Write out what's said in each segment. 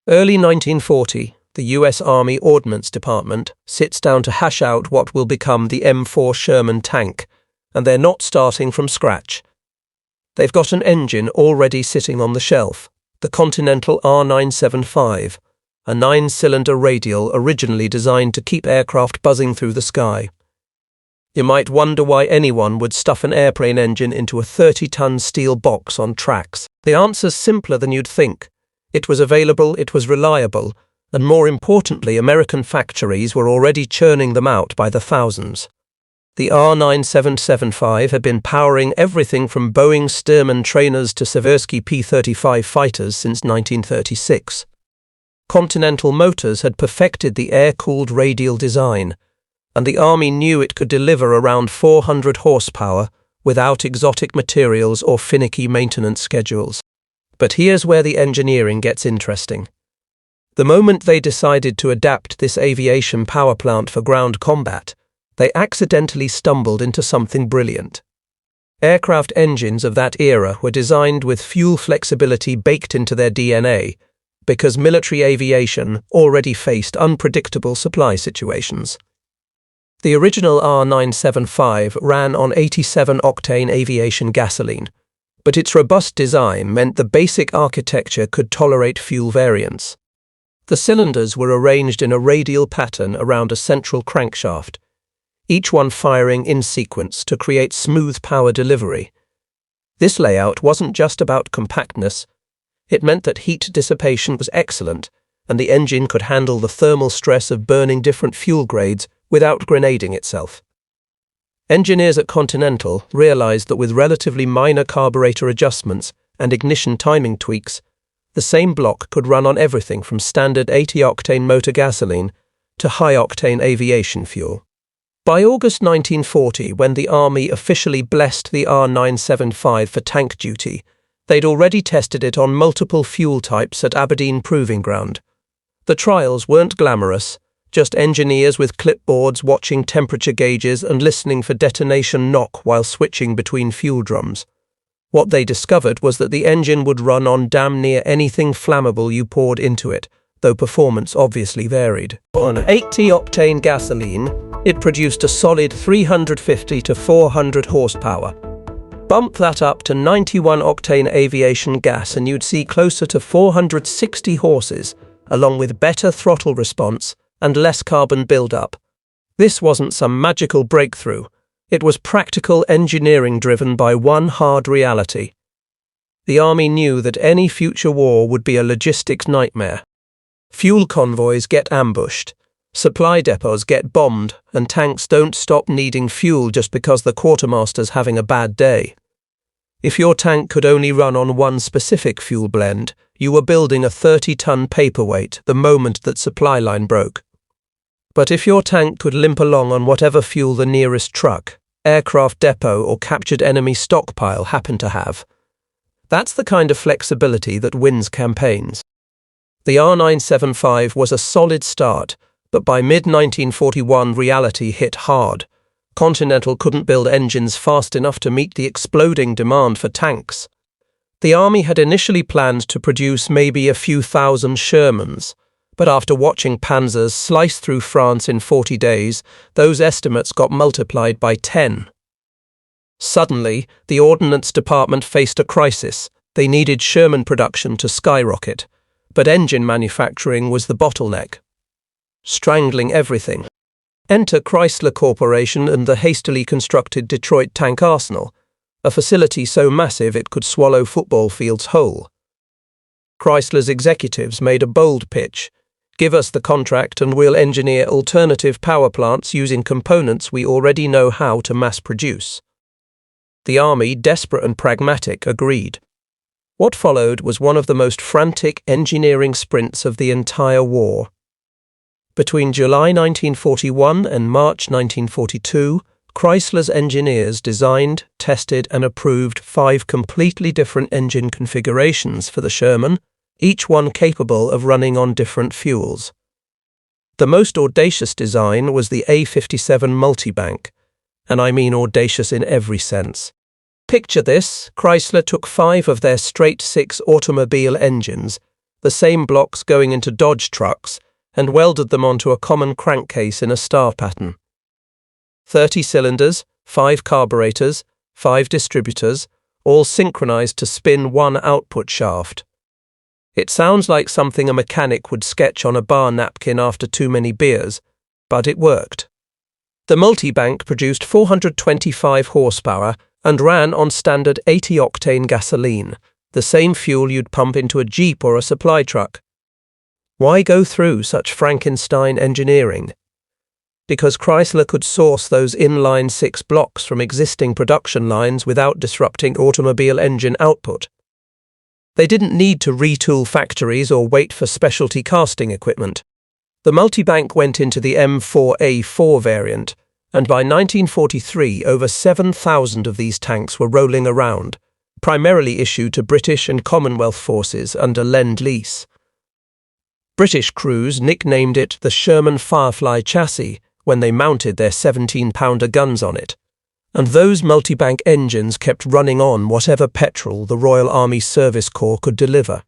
Early 1940, the US Army Ordnance Department sits down to hash out what will become the M4 Sherman tank, and they're not starting from scratch. They've got an engine already sitting on the shelf, the Continental R975, a 9-cylinder radial originally designed to keep aircraft buzzing through the sky. You might wonder why anyone would stuff an airplane engine into a 30-ton steel box on tracks. The answer's simpler than you'd think. It was available, it was reliable, and more importantly, American factories were already churning them out by the thousands. The R975 had been powering everything from Boeing Stearman trainers to Seversky P-35 fighters since 1936. Continental Motors had perfected the air-cooled radial design, and the Army knew it could deliver around 400 horsepower without exotic materials or finicky maintenance schedules. But here's where the engineering gets interesting. The moment they decided to adapt this aviation power plant for ground combat, they accidentally stumbled into something brilliant. Aircraft engines of that era were designed with fuel flexibility baked into their DNA, because military aviation already faced unpredictable supply situations. The original R975 ran on 87-octane aviation gasoline, but its robust design meant the basic architecture could tolerate fuel variance. The cylinders were arranged in a radial pattern around a central crankshaft, each one firing in sequence to create smooth power delivery. This layout wasn't just about compactness. It meant that heat dissipation was excellent, and the engine could handle the thermal stress of burning different fuel grades without grenading itself. Engineers at Continental realized that with relatively minor carburetor adjustments and ignition timing tweaks, the same block could run on everything from standard 80-octane motor gasoline to high-octane aviation fuel. By August 1940, when the Army officially blessed the R975 for tank duty, they'd already tested it on multiple fuel types at Aberdeen Proving Ground. The trials weren't glamorous, just engineers with clipboards watching temperature gauges and listening for detonation knock while switching between fuel drums. What they discovered was that the engine would run on damn near anything flammable you poured into it, though performance obviously varied. On 80-octane gasoline, it produced a solid 350 to 400 horsepower. Bump that up to 91-octane aviation gas and you'd see closer to 460 horses, along with better throttle response and less carbon buildup. This wasn't some magical breakthrough. It was practical engineering driven by one hard reality. The Army knew that any future war would be a logistics nightmare. Fuel convoys get ambushed, supply depots get bombed, and tanks don't stop needing fuel just because the quartermaster's having a bad day. If your tank could only run on one specific fuel blend, you were building a 30-ton paperweight the moment that supply line broke. But if your tank could limp along on whatever fuel the nearest truck, aircraft depot, or captured enemy stockpile happened to have, that's the kind of flexibility that wins campaigns. The R975 was a solid start, but by mid-1941 reality hit hard. Continental couldn't build engines fast enough to meet the exploding demand for tanks. The Army had initially planned to produce maybe a few thousand Shermans, but after watching Panzers slice through France in 40 days, those estimates got multiplied by 10. Suddenly, the Ordnance Department faced a crisis. They needed Sherman production to skyrocket, but engine manufacturing was the bottleneck, strangling everything. Enter Chrysler Corporation and the hastily constructed Detroit Tank Arsenal, a facility so massive it could swallow football fields whole. Chrysler's executives made a bold pitch. Give us the contract and we'll engineer alternative power plants using components we already know how to mass produce. The Army, desperate and pragmatic, agreed. What followed was one of the most frantic engineering sprints of the entire war. Between July 1941 and March 1942, Chrysler's engineers designed, tested and approved 5 completely different engine configurations for the Sherman, each one capable of running on different fuels. The most audacious design was the A57 multibank, and I mean audacious in every sense. Picture this: Chrysler took 5 of their straight-6 automobile engines, the same blocks going into Dodge trucks, and welded them onto a common crankcase in a star pattern. 30 cylinders, 5 carburetors, 5 distributors, all synchronized to spin one output shaft. It sounds like something a mechanic would sketch on a bar napkin after too many beers, but it worked. The multibank produced 425 horsepower and ran on standard 80-octane gasoline, the same fuel you'd pump into a Jeep or a supply truck. Why go through such Frankenstein engineering? Because Chrysler could source those inline 6 blocks from existing production lines without disrupting automobile engine output. They didn't need to retool factories or wait for specialty casting equipment. The multibank went into the M4A4 variant, and by 1943 over 7,000 of these tanks were rolling around, primarily issued to British and Commonwealth forces under Lend-Lease. British crews nicknamed it the Sherman Firefly chassis when they mounted their 17-pounder guns on it, and those multibank engines kept running on whatever petrol the Royal Army Service Corps could deliver.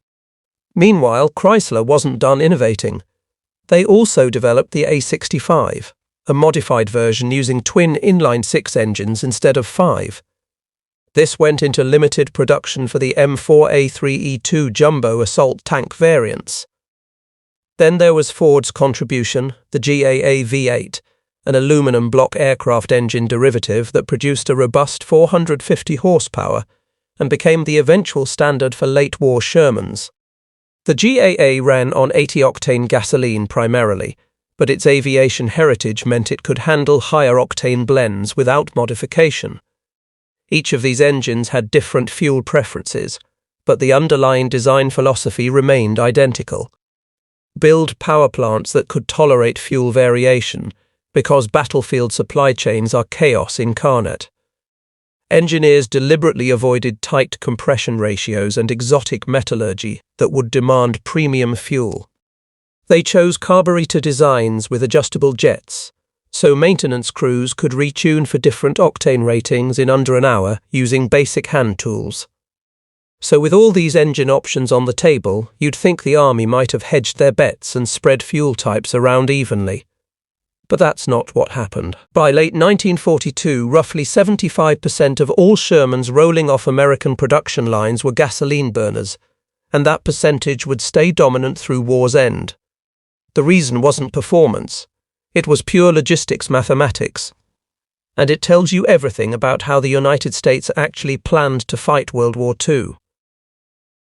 Meanwhile, Chrysler wasn't done innovating. They also developed the A65, a modified version using twin inline-6 engines instead of 5. This went into limited production for the M4A3E2 jumbo assault tank variants. Then there was Ford's contribution, the GAA V8, an aluminum block aircraft engine derivative that produced a robust 450 horsepower and became the eventual standard for late-war Shermans. The GAA ran on 80-octane gasoline primarily, but its aviation heritage meant it could handle higher-octane blends without modification. Each of these engines had different fuel preferences, but the underlying design philosophy remained identical. Build power plants that could tolerate fuel variation, because battlefield supply chains are chaos incarnate. Engineers deliberately avoided tight compression ratios and exotic metallurgy that would demand premium fuel. They chose carburetor designs with adjustable jets, so maintenance crews could retune for different octane ratings in under an hour using basic hand tools. So with all these engine options on the table, you'd think the Army might have hedged their bets and spread fuel types around evenly. But that's not what happened. By late 1942, roughly 75% of all Shermans rolling off American production lines were gasoline burners, and that percentage would stay dominant through war's end. The reason wasn't performance. It was pure logistics mathematics. And it tells you everything about how the United States actually planned to fight World War II.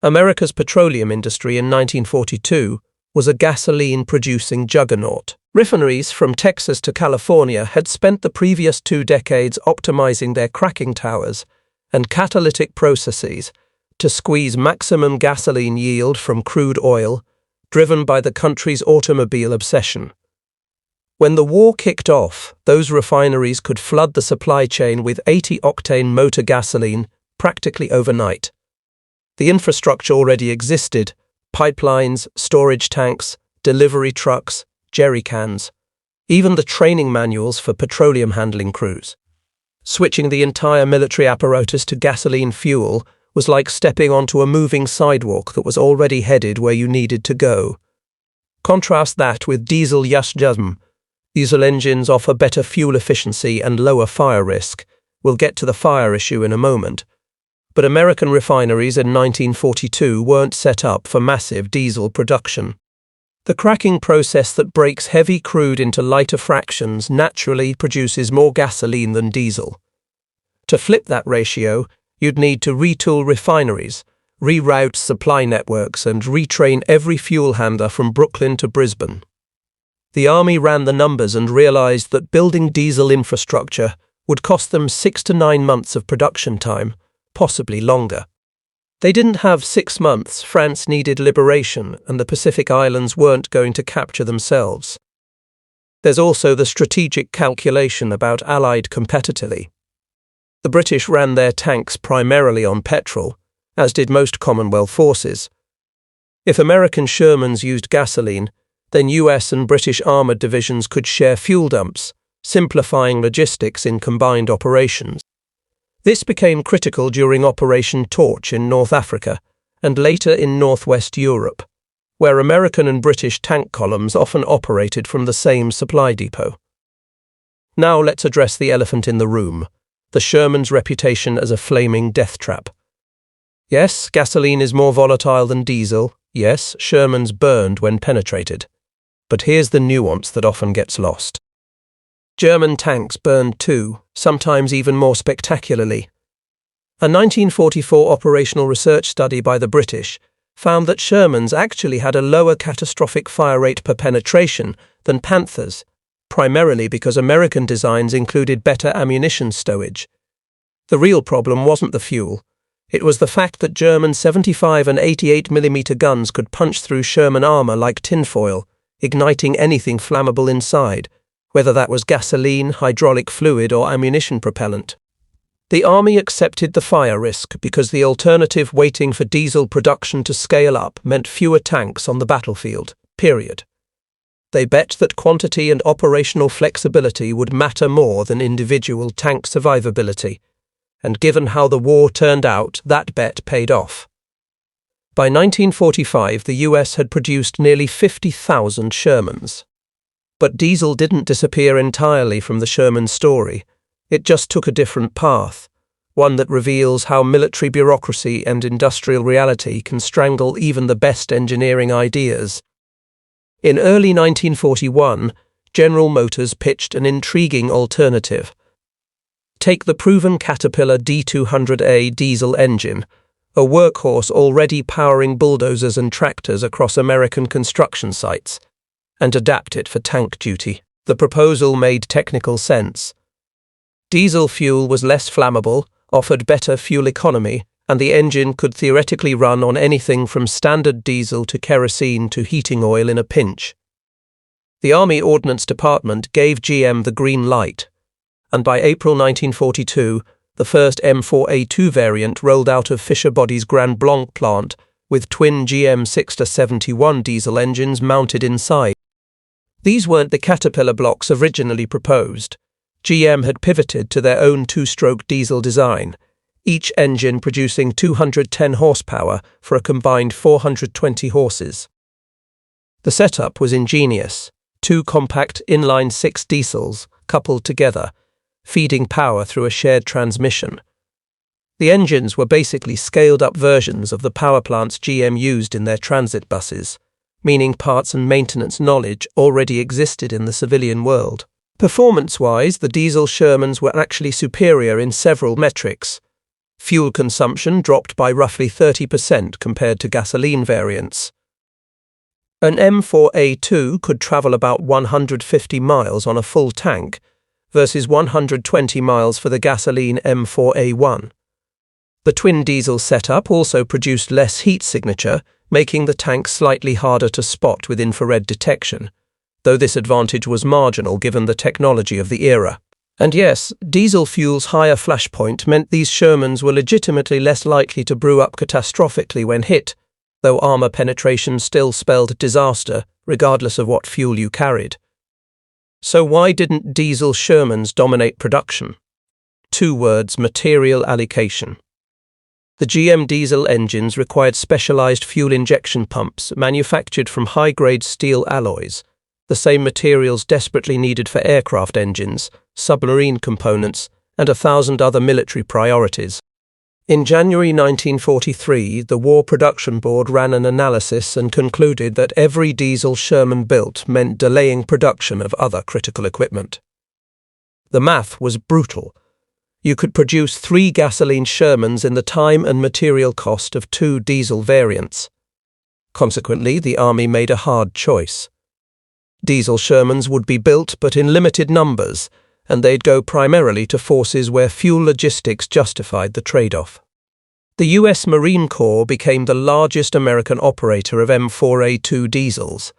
America's petroleum industry in 1942 was a gasoline-producing juggernaut. Refineries from Texas to California had spent the previous 2 decades optimizing their cracking towers and catalytic processes to squeeze maximum gasoline yield from crude oil, driven by the country's automobile obsession. When the war kicked off, those refineries could flood the supply chain with 80-octane motor gasoline practically overnight. The infrastructure already existed: pipelines, storage tanks, delivery trucks, jerry cans, even the training manuals for petroleum handling crews. Switching the entire military apparatus to gasoline fuel was like stepping onto a moving sidewalk that was already headed where you needed to go. Contrast that with diesel Yasjazm. Diesel engines offer better fuel efficiency and lower fire risk. We'll get to the fire issue in a moment. But American refineries in 1942 weren't set up for massive diesel production. The cracking process that breaks heavy crude into lighter fractions naturally produces more gasoline than diesel. To flip that ratio, you'd need to retool refineries, reroute supply networks, and retrain every fuel handler from Brooklyn to Brisbane. The Army ran the numbers and realized that building diesel infrastructure would cost them 6 to 9 months of production time, possibly longer. They didn't have 6 months. France needed liberation, and the Pacific Islands weren't going to capture themselves. There's also the strategic calculation about Allied competitively. The British ran their tanks primarily on petrol, as did most Commonwealth forces. If American Shermans used gasoline, then US and British armoured divisions could share fuel dumps, simplifying logistics in combined operations. This became critical during Operation Torch in North Africa and later in Northwest Europe. where American and British tank columns often operated from the same supply depot. Now let's address the elephant in the room, the Sherman's reputation as a flaming death trap. Yes, gasoline is more volatile than diesel. Yes, Shermans burned when penetrated. But here's the nuance that often gets lost. German tanks burned too, sometimes even more spectacularly. A 1944 operational research study by the British found that Shermans actually had a lower catastrophic fire rate per penetration than Panthers, primarily because American designs included better ammunition stowage. The real problem wasn't the fuel. It was the fact that German 75 and 88mm guns could punch through Sherman armor like tinfoil, igniting anything flammable inside, whether that was gasoline, hydraulic fluid, or ammunition propellant. The Army accepted the fire risk because the alternative waiting for diesel production to scale up meant fewer tanks on the battlefield, period. They bet that quantity and operational flexibility would matter more than individual tank survivability, and given how the war turned out, that bet paid off. By 1945, the US had produced nearly 50,000 Shermans. But diesel didn't disappear entirely from the Sherman story. It just took a different path, one that reveals how military bureaucracy and industrial reality can strangle even the best engineering ideas. In early 1941, General Motors pitched an intriguing alternative. Take the proven Caterpillar D200A diesel engine, a workhorse already powering bulldozers and tractors across American construction sites, and adapt it for tank duty. The proposal made technical sense. Diesel fuel was less flammable, offered better fuel economy, and the engine could theoretically run on anything from standard diesel to kerosene to heating oil in a pinch. The Army Ordnance Department gave GM the green light, and by April 1942, the first M4A2 variant rolled out of Fisher Body's Grand Blanc plant with twin GM 6-71 diesel engines mounted inside. These weren't the Caterpillar blocks originally proposed. GM had pivoted to their own two-stroke diesel design, each engine producing 210 horsepower for a combined 420 horses. The setup was ingenious: two compact inline-six diesels coupled together, feeding power through a shared transmission. The engines were basically scaled-up versions of the power plants GM used in their transit buses, meaning parts and maintenance knowledge already existed in the civilian world. Performance-wise, the diesel Shermans were actually superior in several metrics. Fuel consumption dropped by roughly 30% compared to gasoline variants. An M4A2 could travel about 150 miles on a full tank, versus 120 miles for the gasoline M4A1. The twin diesel setup also produced less heat signature, making the tank slightly harder to spot with infrared detection, though this advantage was marginal given the technology of the era. And yes, diesel fuel's higher flash point meant these Shermans were legitimately less likely to brew up catastrophically when hit, though armor penetration still spelled disaster, regardless of what fuel you carried. So why didn't diesel Shermans dominate production? 2 words: material allocation. The GM diesel engines required specialized fuel injection pumps manufactured from high-grade steel alloys, the same materials desperately needed for aircraft engines, submarine components, and 1,000 other military priorities. In January 1943, the War Production Board ran an analysis and concluded that every diesel Sherman built meant delaying production of other critical equipment. The math was brutal. You could produce 3 gasoline Shermans in the time and material cost of 2 diesel variants. Consequently, the Army made a hard choice. Diesel Shermans would be built, but in limited numbers, and they'd go primarily to forces where fuel logistics justified the trade-off. The US Marine Corps became the largest American operator of M4A2 diesels,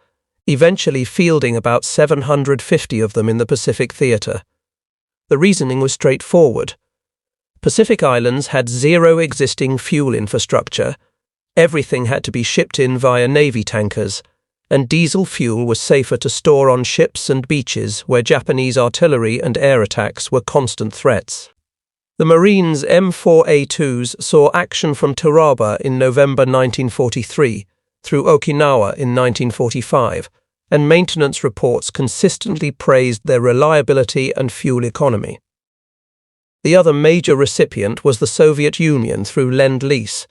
eventually fielding about 750 of them in the Pacific Theater. The reasoning was straightforward. Pacific Islands had 0 existing fuel infrastructure, everything had to be shipped in via Navy tankers, and diesel fuel was safer to store on ships and beaches where Japanese artillery and air attacks were constant threats. The Marines' M4A2s saw action from Taraba in November 1943, through Okinawa in 1945, and maintenance reports consistently praised their reliability and fuel economy. The other major recipient was the Soviet Union through Lend-Lease.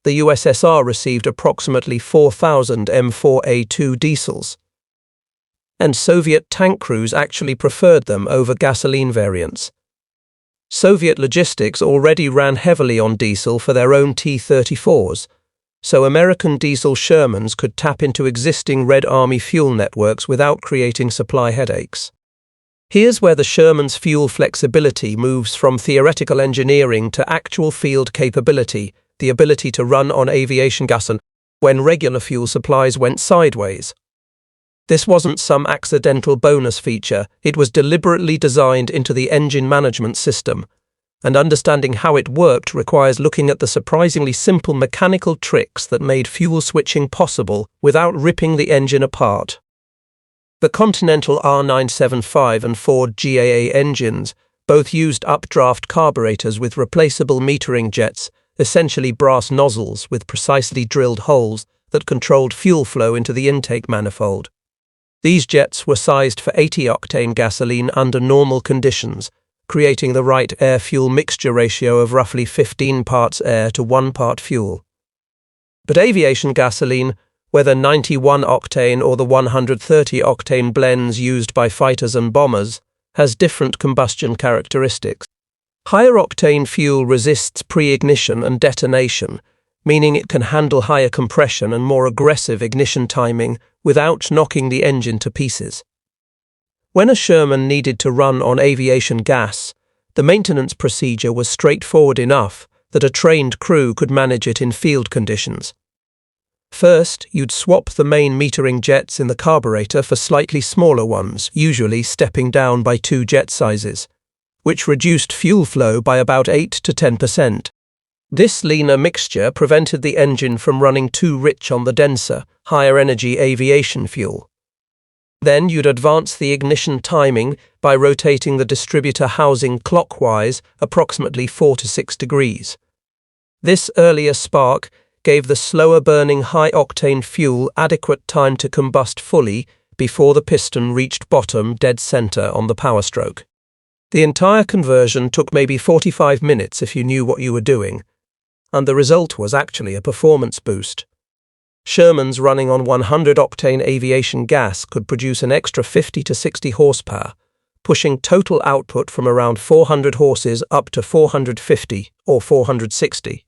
The USSR received approximately 4,000 M4A2 diesels, and Soviet tank crews actually preferred them over gasoline variants. Soviet logistics already ran heavily on diesel for their own T-34s, so American diesel Shermans could tap into existing Red Army fuel networks without creating supply headaches. Here's where the Sherman's fuel flexibility moves from theoretical engineering to actual field capability, the ability to run on aviation gas when regular fuel supplies went sideways. This wasn't some accidental bonus feature, it was deliberately designed into the engine management system, and understanding how it worked requires looking at the surprisingly simple mechanical tricks that made fuel switching possible without ripping the engine apart. The Continental R975 and Ford GAA engines both used updraft carburetors with replaceable metering jets, essentially brass nozzles with precisely drilled holes that controlled fuel flow into the intake manifold. These jets were sized for 80-octane gasoline under normal conditions, creating the right air-fuel mixture ratio of roughly 15 parts air to 1 part fuel. But aviation gasoline, whether 91-octane or the 130-octane blends used by fighters and bombers, has different combustion characteristics. Higher octane fuel resists pre-ignition and detonation, meaning it can handle higher compression and more aggressive ignition timing without knocking the engine to pieces. When a Sherman needed to run on aviation gas, the maintenance procedure was straightforward enough that a trained crew could manage it in field conditions. First, you'd swap the main metering jets in the carburetor for slightly smaller ones, usually stepping down by 2 jet sizes, which reduced fuel flow by about 8 to 10%. This leaner mixture prevented the engine from running too rich on the denser, higher-energy aviation fuel. Then you'd advance the ignition timing by rotating the distributor housing clockwise approximately 4 to 6 degrees. This earlier spark gave the slower-burning high-octane fuel adequate time to combust fully before the piston reached bottom dead center on the power stroke. The entire conversion took maybe 45 minutes if you knew what you were doing, and the result was actually a performance boost. Shermans running on 100-octane aviation gas could produce an extra 50 to 60 horsepower, pushing total output from around 400 horses up to 450 or 460.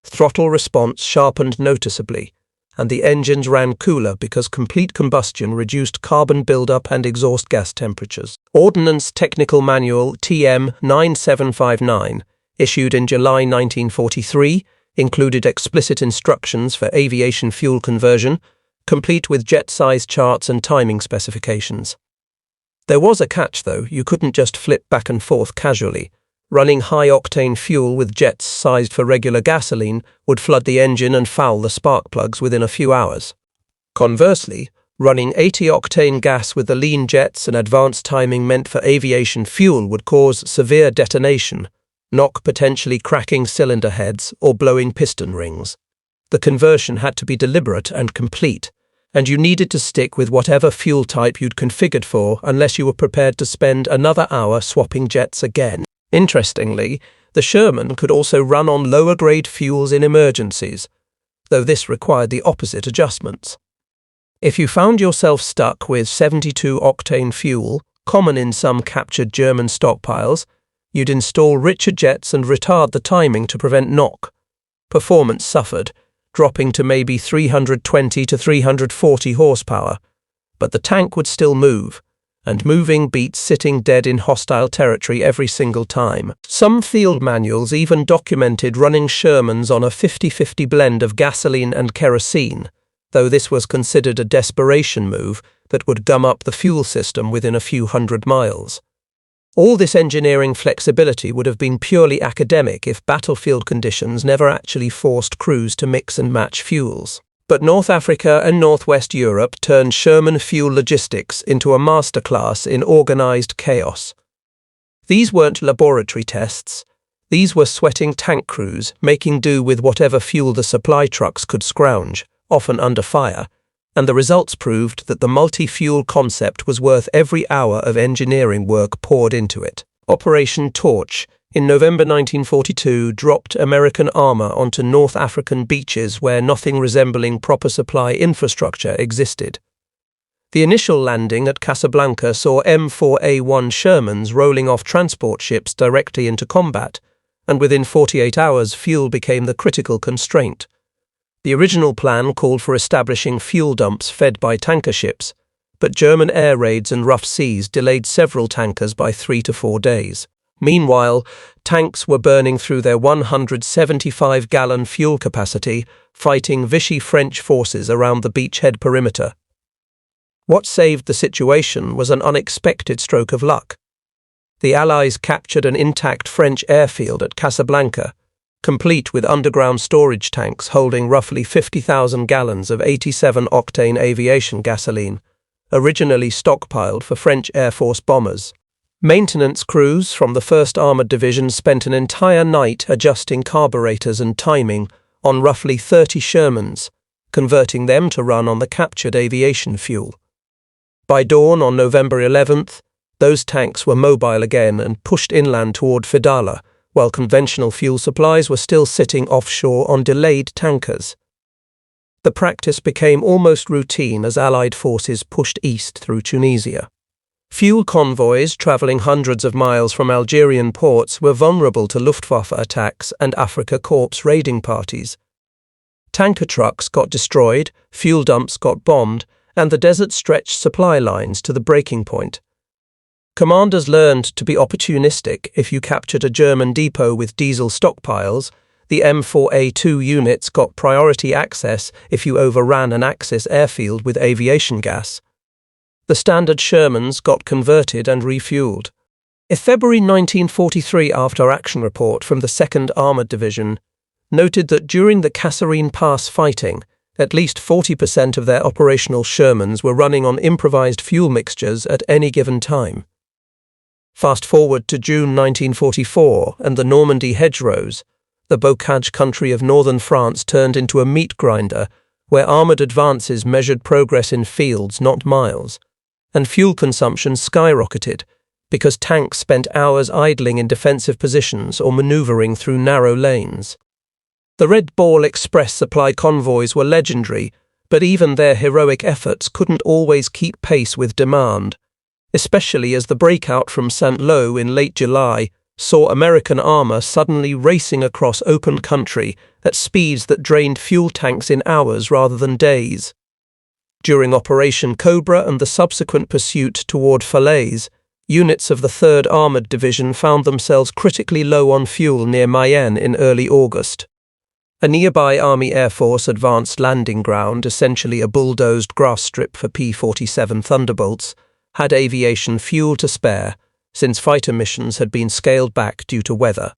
Throttle response sharpened noticeably, and the engines ran cooler because complete combustion reduced carbon buildup and exhaust gas temperatures. Ordnance Technical Manual TM 9759, issued in July 1943, included explicit instructions for aviation fuel conversion, complete with jet-size charts and timing specifications. There was a catch, though. You couldn't just flip back and forth casually. Running high-octane fuel with jets sized for regular gasoline would flood the engine and foul the spark plugs within a few hours. Conversely, running 80-octane gas with the lean jets and advanced timing meant for aviation fuel would cause severe detonation, knock potentially cracking cylinder heads or blowing piston rings. The conversion had to be deliberate and complete, and you needed to stick with whatever fuel type you'd configured for unless you were prepared to spend another hour swapping jets again. Interestingly, the Sherman could also run on lower-grade fuels in emergencies, though this required the opposite adjustments. If you found yourself stuck with 72-octane fuel, common in some captured German stockpiles, you'd install richer jets and retard the timing to prevent knock. Performance suffered, dropping to maybe 320 to 340 horsepower, but the tank would still move, and moving beats sitting dead in hostile territory every single time. Some field manuals even documented running Shermans on a 50-50 blend of gasoline and kerosene, though this was considered a desperation move that would gum up the fuel system within a few hundred miles. All this engineering flexibility would have been purely academic if battlefield conditions never actually forced crews to mix and match fuels. But North Africa and Northwest Europe turned Sherman fuel logistics into a masterclass in organized chaos. These weren't laboratory tests. These were sweating tank crews making do with whatever fuel the supply trucks could scrounge, often under fire, and the results proved that the multi-fuel concept was worth every hour of engineering work poured into it. Operation Torch, in November 1942, dropped American armor onto North African beaches where nothing resembling proper supply infrastructure existed. The initial landing at Casablanca saw M4A1 Shermans rolling off transport ships directly into combat, and within 48 hours fuel became the critical constraint. The original plan called for establishing fuel dumps fed by tanker ships, but German air raids and rough seas delayed several tankers by 3 to 4 days. Meanwhile, tanks were burning through their 175-gallon fuel capacity, fighting Vichy French forces around the beachhead perimeter. What saved the situation was an unexpected stroke of luck. The Allies captured an intact French airfield at Casablanca, complete with underground storage tanks holding roughly 50,000 gallons of 87-octane aviation gasoline, originally stockpiled for French Air Force bombers. Maintenance crews from the 1st Armoured Division spent an entire night adjusting carburetors and timing on roughly 30 Shermans, converting them to run on the captured aviation fuel. By dawn on November 11th, those tanks were mobile again and pushed inland toward Fidala, while conventional fuel supplies were still sitting offshore on delayed tankers. The practice became almost routine as Allied forces pushed east through Tunisia. Fuel convoys travelling hundreds of miles from Algerian ports were vulnerable to Luftwaffe attacks and Afrika Korps raiding parties. Tanker trucks got destroyed, fuel dumps got bombed, and the desert stretched supply lines to the breaking point. Commanders learned to be opportunistic. If you captured a German depot with diesel stockpiles, the M4A2 units got priority access if you overran an Axis airfield with aviation gas. The standard Shermans got converted and refueled. A February 1943 after-action report from the 2nd Armoured Division noted that during the Kasserine Pass fighting, at least 40% of their operational Shermans were running on improvised fuel mixtures at any given time. Fast forward to June 1944 and the Normandy hedgerows, the Bocage country of northern France turned into a meat grinder where armoured advances measured progress in fields, not miles, and fuel consumption skyrocketed because tanks spent hours idling in defensive positions or manoeuvring through narrow lanes. The Red Ball Express supply convoys were legendary, but even their heroic efforts couldn't always keep pace with demand, especially as the breakout from Saint-Lô in late July saw American armor suddenly racing across open country at speeds that drained fuel tanks in hours rather than days. During Operation Cobra and the subsequent pursuit toward Falaise, units of the 3rd Armoured Division found themselves critically low on fuel near Mayenne in early August. A nearby Army Air Force advanced landing ground, essentially a bulldozed grass strip for P-47 Thunderbolts, had aviation fuel to spare, since fighter missions had been scaled back due to weather.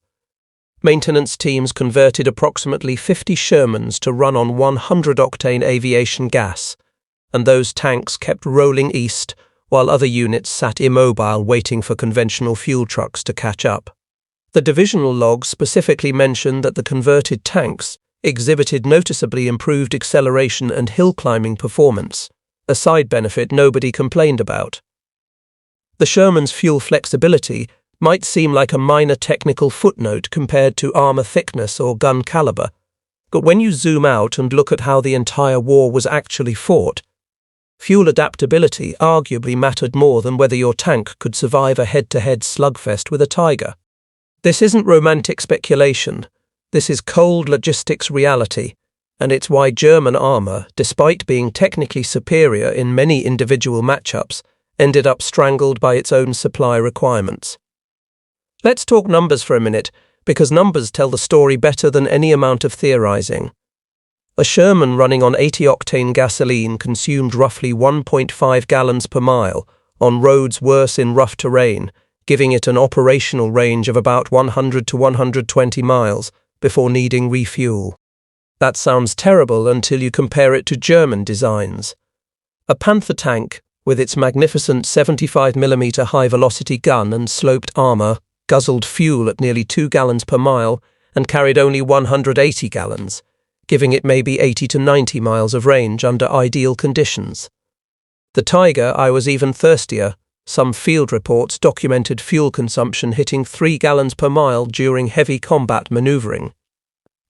Maintenance teams converted approximately 50 Shermans to run on 100-octane aviation gas, and those tanks kept rolling east while other units sat immobile waiting for conventional fuel trucks to catch up. The divisional logs specifically mentioned that the converted tanks exhibited noticeably improved acceleration and hill climbing performance, a side benefit nobody complained about. The Sherman's fuel flexibility might seem like a minor technical footnote compared to armor thickness or gun caliber, but when you zoom out and look at how the entire war was actually fought, fuel adaptability arguably mattered more than whether your tank could survive a head-to-head slugfest with a Tiger. This isn't romantic speculation, this is cold logistics reality, and it's why German armor, despite being technically superior in many individual matchups, ended up strangled by its own supply requirements. Let's talk numbers for a minute, because numbers tell the story better than any amount of theorizing. A Sherman running on 80-octane gasoline consumed roughly 1.5 gallons per mile on roads worse in rough terrain, giving it an operational range of about 100 to 120 miles before needing refuel. That sounds terrible until you compare it to German designs. A Panther tank, with its magnificent 75mm high-velocity gun and sloped armor, guzzled fuel at nearly 2 gallons per mile and carried only 180 gallons, giving it maybe 80 to 90 miles of range under ideal conditions. The Tiger I was even thirstier. Some field reports documented fuel consumption hitting 3 gallons per mile during heavy combat maneuvering.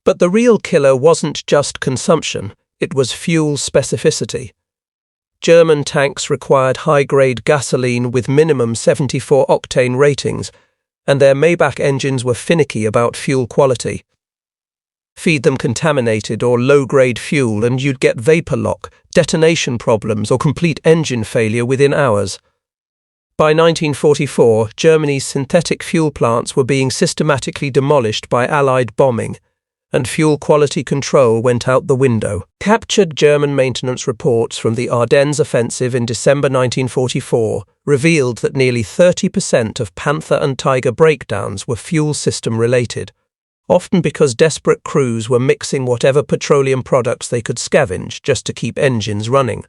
But the real killer wasn't just consumption, it was fuel specificity. German tanks required high-grade gasoline with minimum 74-octane ratings, and their Maybach engines were finicky about fuel quality. Feed them contaminated or low-grade fuel and you'd get vapor lock, detonation problems or complete engine failure within hours. By 1944, Germany's synthetic fuel plants were being systematically demolished by Allied bombing, and fuel quality control went out the window. Captured German maintenance reports from the Ardennes offensive in December 1944 revealed that nearly 30% of Panther and Tiger breakdowns were fuel system related, often because desperate crews were mixing whatever petroleum products they could scavenge just to keep engines running.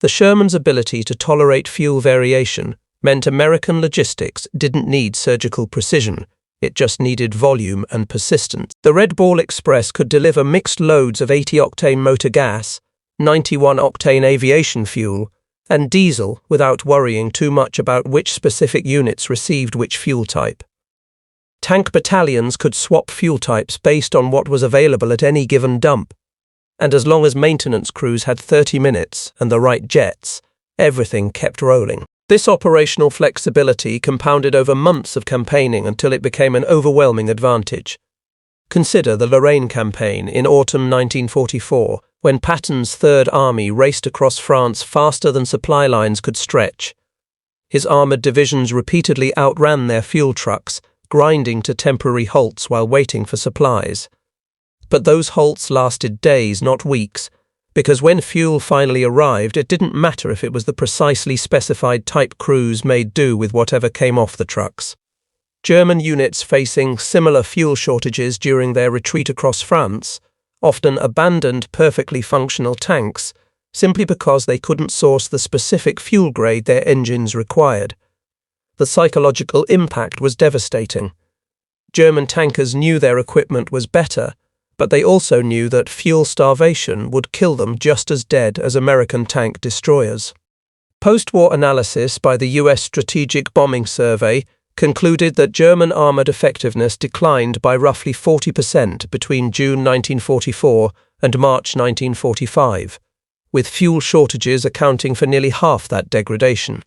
The Sherman's ability to tolerate fuel variation meant American logistics didn't need surgical precision, it just needed volume and persistence. The Red Ball Express could deliver mixed loads of 80-octane motor gas, 91-octane aviation fuel, and diesel without worrying too much about which specific units received which fuel type. Tank battalions could swap fuel types based on what was available at any given dump, and as long as maintenance crews had 30 minutes and the right jets, everything kept rolling. This operational flexibility compounded over months of campaigning until it became an overwhelming advantage. Consider the Lorraine campaign in autumn 1944, when Patton's Third Army raced across France faster than supply lines could stretch. His armoured divisions repeatedly outran their fuel trucks, grinding to temporary halts while waiting for supplies. But those halts lasted days, not weeks, because when fuel finally arrived, it didn't matter if it was the precisely specified type crews made do with whatever came off the trucks. German units facing similar fuel shortages during their retreat across France often abandoned perfectly functional tanks simply because they couldn't source the specific fuel grade their engines required. The psychological impact was devastating. German tankers knew their equipment was better, but they also knew that fuel starvation would kill them just as dead as American tank destroyers. Post-war analysis by the US Strategic Bombing Survey concluded that German armoured effectiveness declined by roughly 40% between June 1944 and March 1945, with fuel shortages accounting for nearly half that degradation.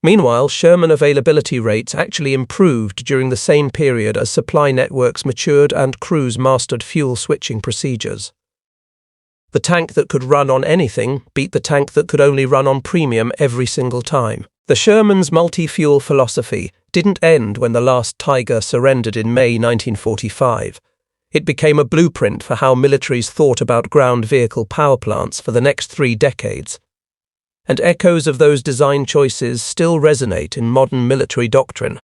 Meanwhile, Sherman availability rates actually improved during the same period as supply networks matured and crews mastered fuel switching procedures. The tank that could run on anything beat the tank that could only run on premium every single time. The Sherman's multi-fuel philosophy didn't end when the last Tiger surrendered in May 1945. It became a blueprint for how militaries thought about ground vehicle power plants for the next 3 decades. And echoes of those design choices still resonate in modern military doctrine.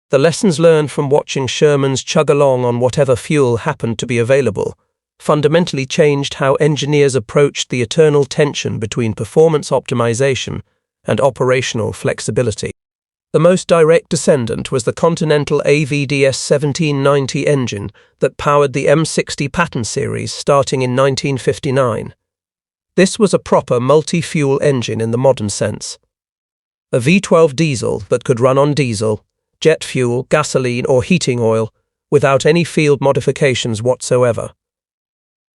The lessons learned from watching Shermans chug along on whatever fuel happened to be available fundamentally changed how engineers approached the eternal tension between performance optimization and operational flexibility. The most direct descendant was the Continental AVDS 1790 engine that powered the M60 Patton series starting in 1959. This was a proper multi-fuel engine in the modern sense. A V12 diesel that could run on diesel, jet fuel, gasoline or heating oil without any field modifications whatsoever.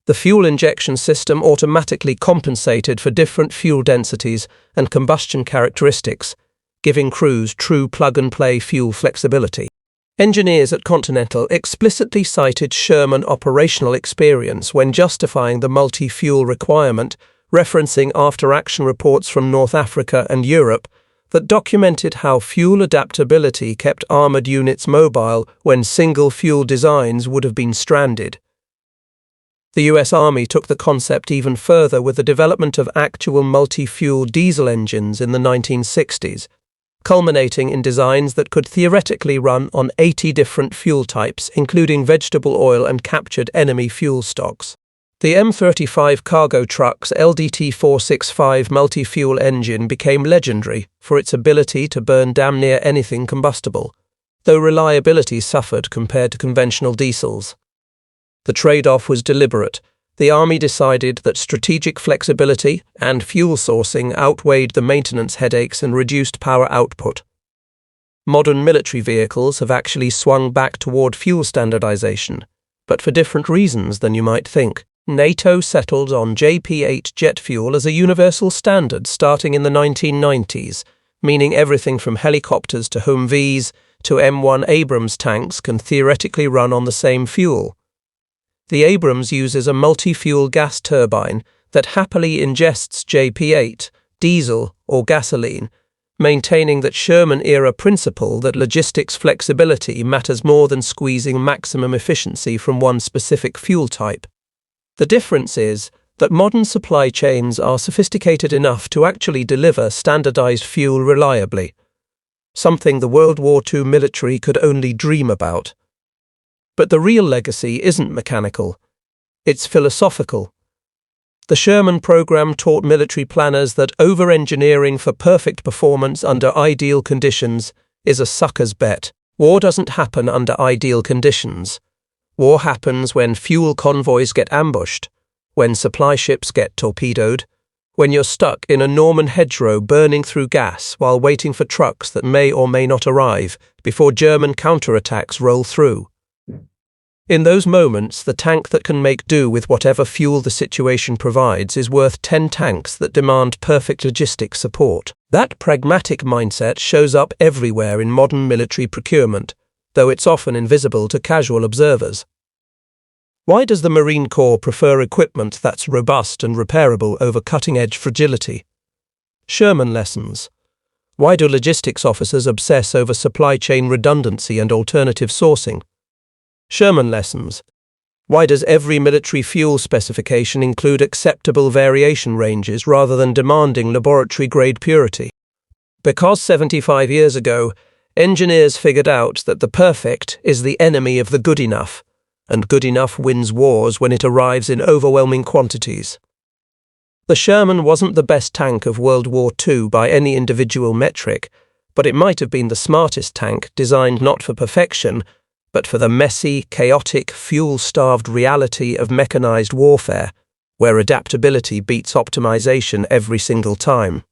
The fuel injection system automatically compensated for different fuel densities and combustion characteristics, giving crews true plug-and-play fuel flexibility. Engineers at Continental explicitly cited Sherman operational experience when justifying the multi-fuel requirement, referencing after-action reports from North Africa and Europe that documented how fuel adaptability kept armoured units mobile when single-fuel designs would have been stranded. The US Army took the concept even further with the development of actual multi-fuel diesel engines in the 1960s, culminating in designs that could theoretically run on 80 different fuel types, including vegetable oil and captured enemy fuel stocks. The M35 cargo truck's LDT-465 multi-fuel engine became legendary for its ability to burn damn near anything combustible, though reliability suffered compared to conventional diesels. The trade-off was deliberate. The Army decided that strategic flexibility and fuel sourcing outweighed the maintenance headaches and reduced power output. Modern military vehicles have actually swung back toward fuel standardization, but for different reasons than you might think. NATO settled on JP8 jet fuel as a universal standard starting in the 1990s, meaning everything from helicopters to Humvees to M1 Abrams tanks can theoretically run on the same fuel. The Abrams uses a multi-fuel gas turbine that happily ingests JP8, diesel or gasoline, maintaining that Sherman-era principle that logistics flexibility matters more than squeezing maximum efficiency from one specific fuel type. The difference is that modern supply chains are sophisticated enough to actually deliver standardized fuel reliably, something the World War II military could only dream about. But the real legacy isn't mechanical, it's philosophical. The Sherman program taught military planners that over-engineering for perfect performance under ideal conditions is a sucker's bet. War doesn't happen under ideal conditions. War happens when fuel convoys get ambushed, when supply ships get torpedoed, when you're stuck in a Norman hedgerow burning through gas while waiting for trucks that may or may not arrive before German counterattacks roll through. In those moments, the tank that can make do with whatever fuel the situation provides is worth 10 tanks that demand perfect logistic support. That pragmatic mindset shows up everywhere in modern military procurement, though it's often invisible to casual observers. Why does the Marine Corps prefer equipment that's robust and repairable over cutting-edge fragility? Sherman lessons. Why do logistics officers obsess over supply chain redundancy and alternative sourcing? Sherman lessons. Why does every military fuel specification include acceptable variation ranges rather than demanding laboratory-grade purity? Because 75 years ago, engineers figured out that the perfect is the enemy of the good enough, and good enough wins wars when it arrives in overwhelming quantities. The Sherman wasn't the best tank of World War II by any individual metric, but it might have been the smartest tank designed not for perfection, but for the messy, chaotic, fuel-starved reality of mechanized warfare, where adaptability beats optimization every single time.